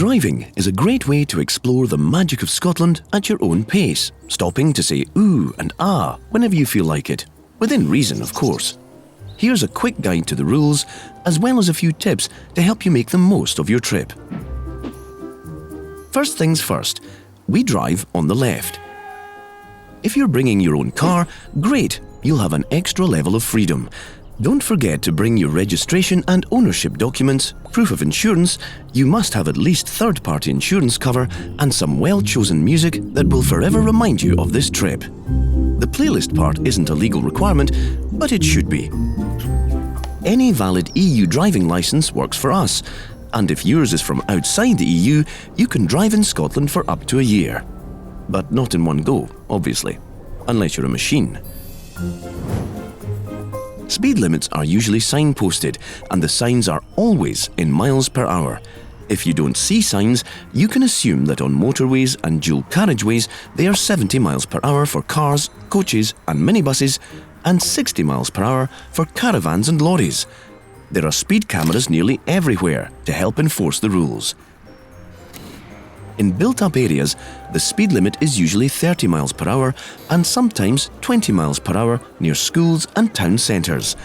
Driving is a great way to explore the magic of Scotland at your own pace, stopping to say ooh and ah whenever you feel like it, within reason, of course. Here's a quick guide to the rules, as well as a few tips to help you make the most of your trip. First things first, we drive on the left. If you're bringing your own car, great, you'll have an extra level of freedom. Don't forget to bring your registration and ownership documents, proof of insurance. You must have at least third-party insurance cover and some well-chosen music that will forever remind you of this trip. The playlist part isn't a legal requirement, but it should be. Any valid EU driving licence works for us, and if yours is from outside the EU, you can drive in Scotland for up to a year. But not in one go, obviously, unless you're a machine. Speed limits are usually signposted, and the signs are always in miles per hour. If you don't see signs, you can assume that on motorways and dual carriageways they are 70 miles per hour for cars, coaches and minibuses, and 60 miles per hour for caravans and lorries. There are speed cameras nearly everywhere to help enforce the rules. In built-up areas, the speed limit is usually 30 miles per hour and sometimes 20 miles per hour near schools and town centres.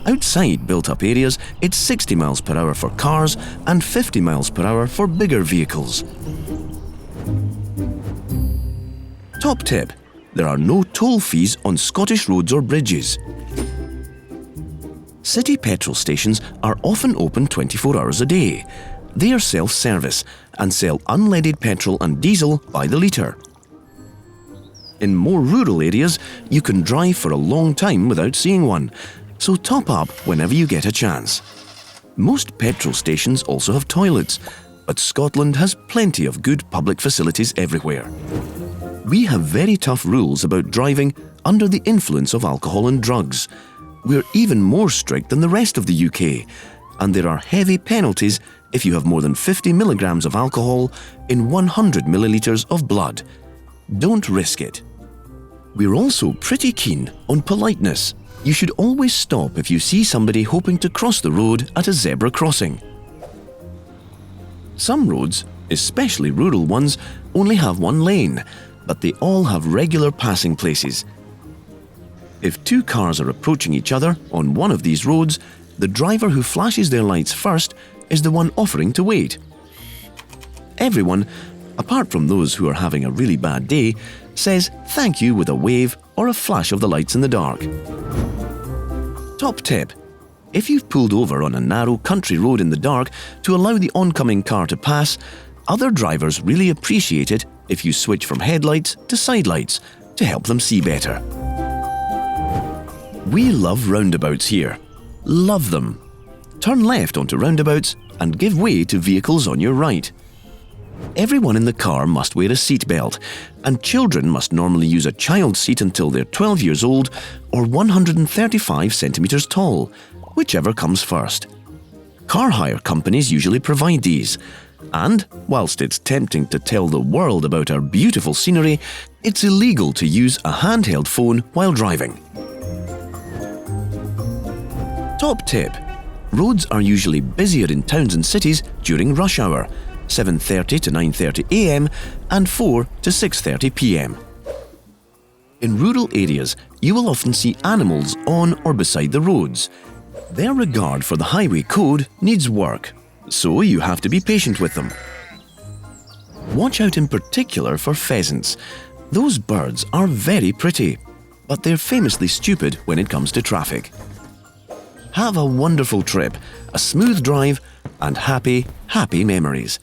Outside built-up areas, it's 60 miles per hour for cars and 50 miles per hour for bigger vehicles. Top tip: there are no toll fees on Scottish roads or bridges. City petrol stations are often open 24 hours a day. They are self-service and sell unleaded petrol and diesel by the litre. In more rural areas, you can drive for a long time without seeing one, so top up whenever you get a chance. Most petrol stations also have toilets, but Scotland has plenty of good public facilities everywhere. We have very tough rules about driving under the influence of alcohol and drugs. We're even more strict than the rest of the UK, and there are heavy penalties if you have more than 50 milligrams of alcohol in 100 millilitres of blood. Don't risk it. We're also pretty keen on politeness. You should always stop if you see somebody hoping to cross the road at a zebra crossing. Some roads, especially rural ones, only have one lane, but they all have regular passing places. If two cars are approaching each other on one of these roads, the driver who flashes their lights first is the one offering to wait. Everyone, apart from those who are having a really bad day, says thank you with a wave or a flash of the lights in the dark. Top tip: if you've pulled over on a narrow country road in the dark to allow the oncoming car to pass, other drivers really appreciate it if you switch from headlights to side lights to help them see better. We love roundabouts here. Love them. Turn left onto roundabouts and give way to vehicles on your right. Everyone in the car must wear a seatbelt, and children must normally use a child seat until they're 12 years old or 135 centimetres tall, whichever comes first. Car hire companies usually provide these, and whilst it's tempting to tell the world about our beautiful scenery, it's illegal to use a handheld phone while driving. Top tip: roads are usually busier in towns and cities during rush hour, 7:30 to 9:30 a.m. and 4 to 6:30 p.m. In rural areas, you will often see animals on or beside the roads. Their regard for the highway code needs work, so you have to be patient with them. Watch out in particular for pheasants. Those birds are very pretty, but they're famously stupid when it comes to traffic. Have a wonderful trip, a smooth drive, and happy, happy memories.